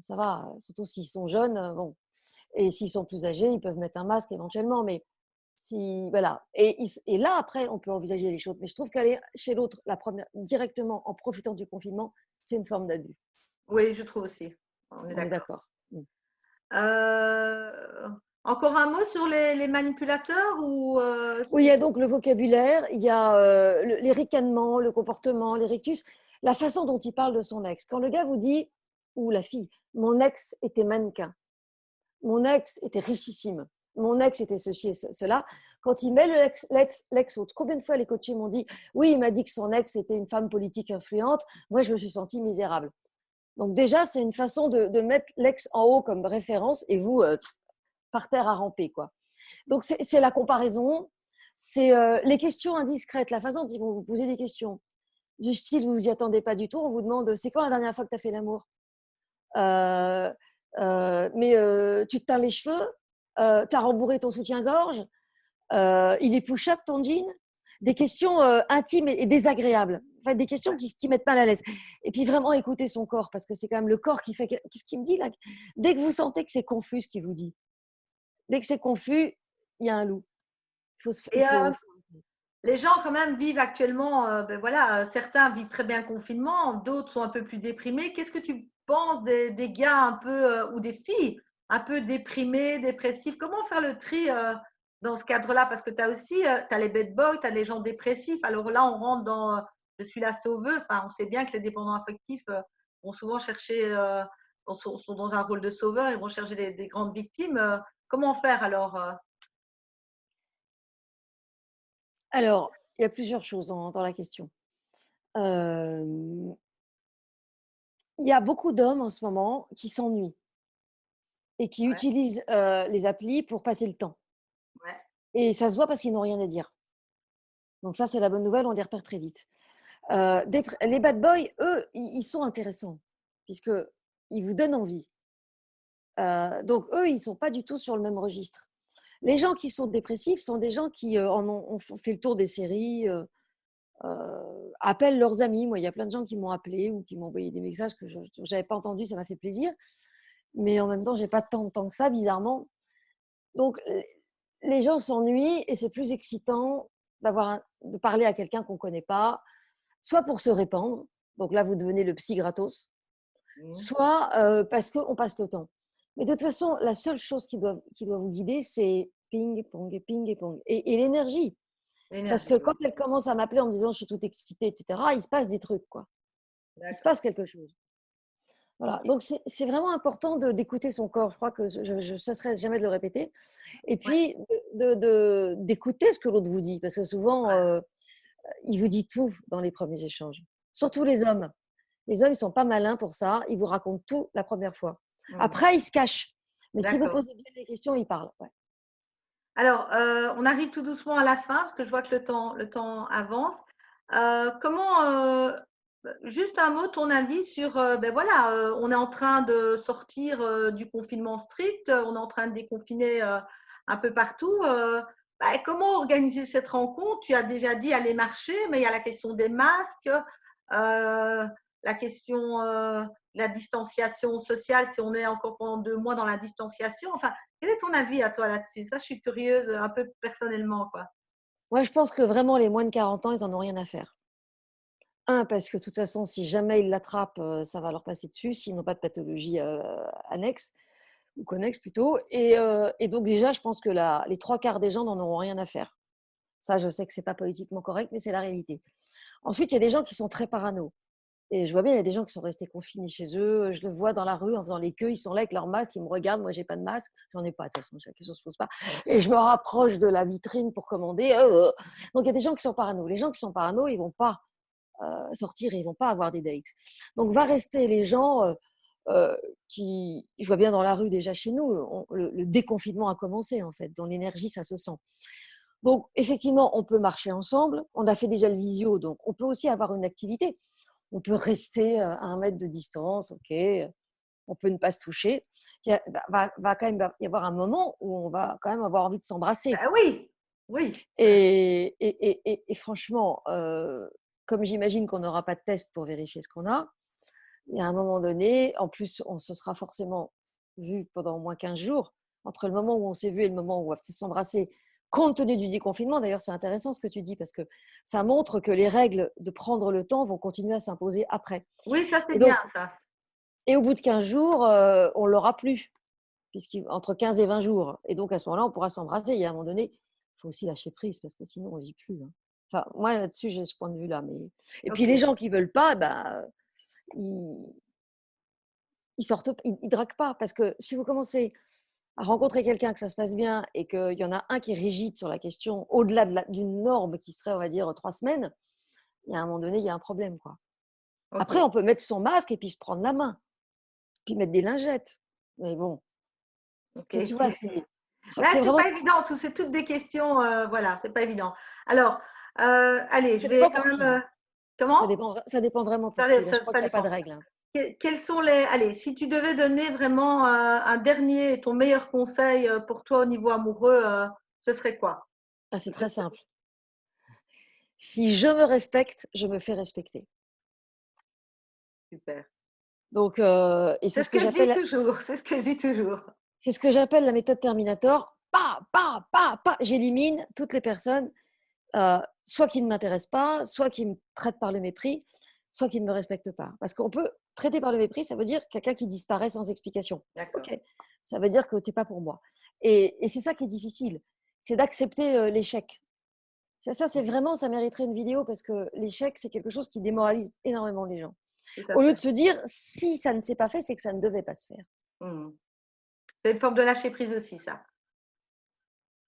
ça va, surtout s'ils sont jeunes, bon. Et s'ils sont plus âgés, ils peuvent mettre un masque éventuellement, mais si voilà. Et là, après, on peut envisager les choses. Mais je trouve qu'aller chez l'autre, la première, directement en profitant du confinement, c'est une forme d'abus. Oui, je trouve aussi. On est On est d'accord. d'accord. Mm. Euh, Encore un mot sur les manipulateurs ou Oui, il y a donc le vocabulaire, il y a les ricanements, le comportement, les rictus, la façon dont il parle de son ex. Quand le gars vous dit, ou la fille, mon ex était mannequin, mon ex était richissime, mon ex était ceci et cela. Quand il met l'ex autre, combien de fois les coachés m'ont dit, oui, il m'a dit que son ex était une femme politique influente, moi je me suis sentie misérable. Donc déjà, c'est une façon de mettre l'ex en haut comme référence et vous, par terre à ramper, quoi. Donc c'est la comparaison, c'est les questions indiscrètes, la façon dont ils vont vous poser des questions. du style, vous vous y attendez pas du tout. On vous demande, c'est quand la dernière fois que tu as fait l'amour? Euh, tu te teins les cheveux, tu as rembourré ton soutien-gorge, il est push-up ton jean. Des questions intimes et désagréables. Enfin, des questions qui mettent mal à l'aise. Et puis vraiment écouter son corps, parce que c'est quand même le corps qui fait. Qu'est-ce qu'il me dit là? Dès que vous sentez que c'est confus ce qu'il vous dit, dès que c'est confus, il y a un loup. Il faut, il Et faut... les gens quand même vivent actuellement, ben voilà, certains vivent très bien le confinement, d'autres sont un peu plus déprimés. Qu'est-ce que tu penses des gars un peu, ou des filles un peu déprimées, dépressives? Comment faire le tri dans ce cadre-là? Parce que tu as aussi, tu as les bad boys, tu as les gens dépressifs. Alors là, on rentre dans, je suis la sauveuse. Enfin, on sait bien que les dépendants affectifs vont souvent chercher, sont dans un rôle de sauveur, ils vont chercher des grandes victimes. Comment faire alors? Alors, il y a plusieurs choses dans la question. Il y a beaucoup d'hommes en ce moment qui s'ennuient et qui Ouais, utilisent les applis pour passer le temps. ouais, Et ça se voit parce qu'ils n'ont rien à dire. Donc ça, c'est la bonne nouvelle, on les repère très vite. Les bad boys, eux, ils sont intéressants, puisqu'ils vous donnent envie. Donc eux, ils ne sont pas du tout sur le même registre. Les gens qui sont dépressifs sont des gens qui ont fait le tour des séries, appellent leurs amis. Moi, il y a plein de gens qui m'ont appelé ou qui m'ont envoyé des messages que je n'avais pas entendus, ça m'a fait plaisir. Mais en même temps, je n'ai pas tant de temps que ça, bizarrement. Donc, les gens s'ennuient et c'est plus excitant de parler à quelqu'un qu'on ne connaît pas, soit pour se répandre, donc là, vous devenez le psy gratos, mmh, soit parce qu'on passe le temps. Mais de toute façon, la seule chose qui doit vous guider, c'est ping, pong, ping et pong. Et l'énergie. Parce l'énergie, que oui. quand elle commence à m'appeler en me disant je suis toute excitée, etc., il se passe des trucs, quoi. Il se D'accord. passe quelque chose. Voilà. OK. Donc, c'est vraiment important d'écouter son corps. Je crois que je ne cesserai jamais de le répéter. Et Ouais, puis, d'écouter ce que l'autre vous dit. Parce que souvent, voilà. il vous dit tout dans les premiers échanges. Surtout les hommes. Les hommes, ils ne sont pas malins pour ça. Ils vous racontent tout la première fois. Mmh. Après, ils se cachent. Mais si vous D'accord. posez bien les questions, ils parlent. Ouais. Alors, on arrive tout doucement à la fin parce que je vois que le temps avance. Comment, juste un mot, ton avis sur, ben voilà, on est en train de sortir, du confinement strict, on est en train de déconfiner, un peu partout, bah, comment organiser cette rencontre? Tu as déjà dit aller marcher, mais il y a la question des masques, la question, de la distanciation sociale, si on est encore pendant 2 mois dans la distanciation. Enfin, quel est ton avis à toi là-dessus? Ça, je suis curieuse, un peu personnellement, quoi. Moi, je pense que vraiment, les moins de 40 ans, ils n'en ont rien à faire. Un, parce que de toute façon, si jamais ils l'attrapent, ça va leur passer dessus, s'ils n'ont pas de pathologie annexe ou connexe plutôt. Et donc déjà, je pense que les trois quarts des gens n'en auront rien à faire. Ça, je sais que c'est pas politiquement correct, mais c'est la réalité. Ensuite, il y a des gens qui sont très parano. Et je vois bien, il y a des gens qui sont restés confinés chez eux. Je le vois dans la rue en faisant les queues. Ils sont là avec leur masque, ils me regardent. Moi, j'ai pas de masque. J'en ai pas, de toute façon, la question se pose pas. Et je me rapproche de la vitrine pour commander. Donc, il y a des gens qui sont parano. Les gens qui sont parano, ils vont pas sortir et ils vont pas avoir des dates. Donc, va rester les gens je vois bien dans la rue déjà chez nous, le déconfinement a commencé en fait. Dans l'énergie, ça se sent. Donc, effectivement, on peut marcher ensemble. On a fait déjà le visio, donc on peut aussi avoir une activité. On peut rester à 1 mètre de distance, ok. On peut ne pas se toucher. Va quand même y avoir un moment où on va quand même avoir envie de s'embrasser. Ben oui, oui, Et franchement, comme j'imagine qu'on n'aura pas de test pour vérifier ce qu'on a, il y a un moment donné, en plus, on se sera forcément vu pendant au moins 15 jours. Entre le moment où on s'est vu et le moment où on va peut-être s'embrasser, compte tenu du déconfinement. D'ailleurs, c'est intéressant ce que tu dis parce que ça montre que les règles de prendre le temps vont continuer à s'imposer après. oui, ça c'est Et donc, bien ça. et au bout de 15 jours, on ne l'aura plus, entre 15 et 20 jours. Et donc, à ce moment-là, on pourra s'embrasser. Et à un moment donné, il faut aussi lâcher prise parce que sinon, on ne vit plus. Hein. Enfin, moi, là-dessus, j'ai ce point de vue-là. Et puis, les OK. gens qui ne veulent pas, ils, ils sortent, ils draguent pas. Parce que si vous commencez à rencontrer quelqu'un, que ça se passe bien et qu'il y en a un qui est rigide sur la question, au-delà d'une norme qui serait, on va dire, 3 semaines, il y a un moment donné, il y a un problème, quoi. Après, OK. on peut mettre son masque et puis se prendre la main, puis mettre des lingettes. Mais bon, tu OK. vois, je crois que Là, c'est c'est vraiment, pas évident, c'est toutes des questions, voilà, c'est pas évident. Alors, allez, je ça vais dépend quand pour même, qui. Comment? Ça dépend vraiment pour Ça, qui. Là, je ça, crois ça qu'il n'y a pas dépend. de règle, hein. Quels sont les… Allez, si tu devais donner vraiment un dernier, ton meilleur conseil pour toi au niveau amoureux, ce serait quoi? Ah, c'est très simple. Si je me respecte, je me fais respecter. Super. Donc, et C'est ce que je dis toujours. C'est ce que je dis toujours. c'est ce que j'appelle la méthode Terminator. Pa, pa, pa, pa, j'élimine toutes les personnes, soit qui ne m'intéressent pas, soit qui me traitent par le mépris, soit qui ne me respectent pas. Parce qu'on peut traiter par le mépris, ça veut dire quelqu'un qui disparaît sans explication. D'accord. Ok, ça veut dire que tu n'es pas pour moi. Et c'est ça qui est difficile, c'est d'accepter l'échec. Ça, c'est vraiment, ça mériterait une vidéo parce que l'échec, c'est quelque chose qui démoralise énormément les gens. Tout à Au lieu de fait. se dire, si ça ne s'est pas fait, c'est que ça ne devait pas se faire. Mhm. C'est une forme de lâcher prise aussi, ça.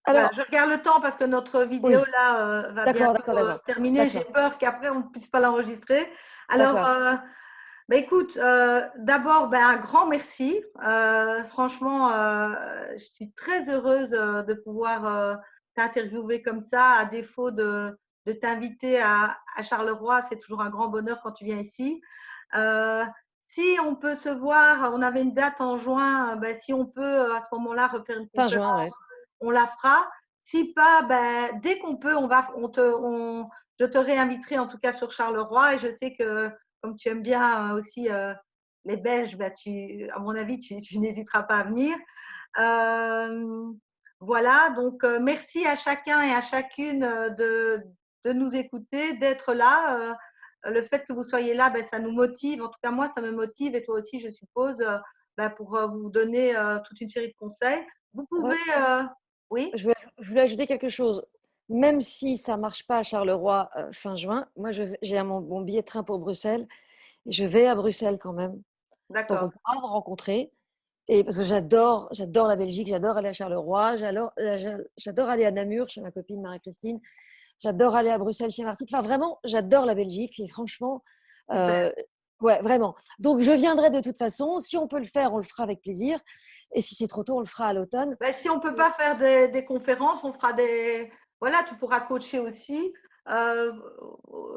Voilà, Alors, je regarde le temps parce que notre vidéo oui, là va d'accord, bientôt d'accord, d'accord, se terminer. J'ai d'accord, peur qu'après on ne puisse pas l'enregistrer. Alors, d'accord. bah, écoute, d'abord, ben, un grand merci. Franchement, je suis très heureuse de pouvoir t'interviewer comme ça, à défaut de t'inviter à Charleroi. C'est toujours un grand bonheur quand tu viens ici. Euh, Si on peut se voir, on avait une date en juin, ben, si on peut à ce moment-là refaire une Fin juin, ouais. conférence, on la fera. Si pas, ben, dès qu'on peut, je te réinviterai en tout cas sur Charleroi et je sais que comme tu aimes bien aussi les Belges, bah, à mon avis, tu n'hésiteras pas à venir. Euh, voilà, donc merci à chacun et à chacune de nous écouter, d'être là. Le fait que vous soyez là, ben, ça nous motive. En tout cas, moi, ça me motive et toi aussi, je suppose, ben, pour vous donner toute une série de conseils. Vous pouvez… Attends, oui, je voulais ajouter quelque chose. Même si ça ne marche pas à Charleroi fin juin, moi, j'ai mon billet de train pour Bruxelles et je vais à Bruxelles quand même. Donc, on d'accord. pourra me rencontrer. Et parce que j'adore la Belgique, j'adore aller à Charleroi, j'adore aller à Namur chez ma copine Marie-Christine, j'adore aller à Bruxelles chez Martine. Enfin, vraiment, j'adore la Belgique et franchement, Super. euh, ouais, vraiment. Donc, je viendrai de toute façon. Si on peut le faire, on le fera avec plaisir. Et si c'est trop tôt, on le fera à l'automne. Ben, si on ne peut Et pas faire des conférences, on fera des… Voilà, tu pourras coacher aussi, euh,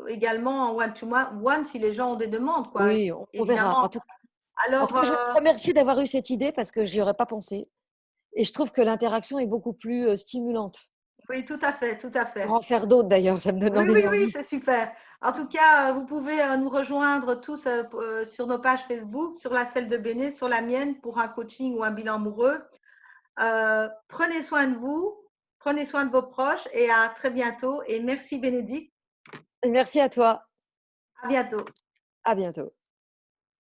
également en one-to-one si les gens ont des demandes, quoi, oui, on verra. évidemment. En tout Alors, cas, je veux te remercier d'avoir eu cette idée parce que je n'y aurais pas pensé. Et je trouve que l'interaction est beaucoup plus stimulante. oui, tout à fait, tout à Pour fait. en faire d'autres d'ailleurs, ça me donne Oui, oui, des oui, envies. c'est super. En tout cas, vous pouvez nous rejoindre tous sur nos pages Facebook, sur la celle de Béné, sur la mienne pour un coaching ou un bilan amoureux. Prenez soin de vous, prenez soin de vos proches et à très bientôt. Et merci Bénédicte. Et merci à toi. À bientôt. À bientôt.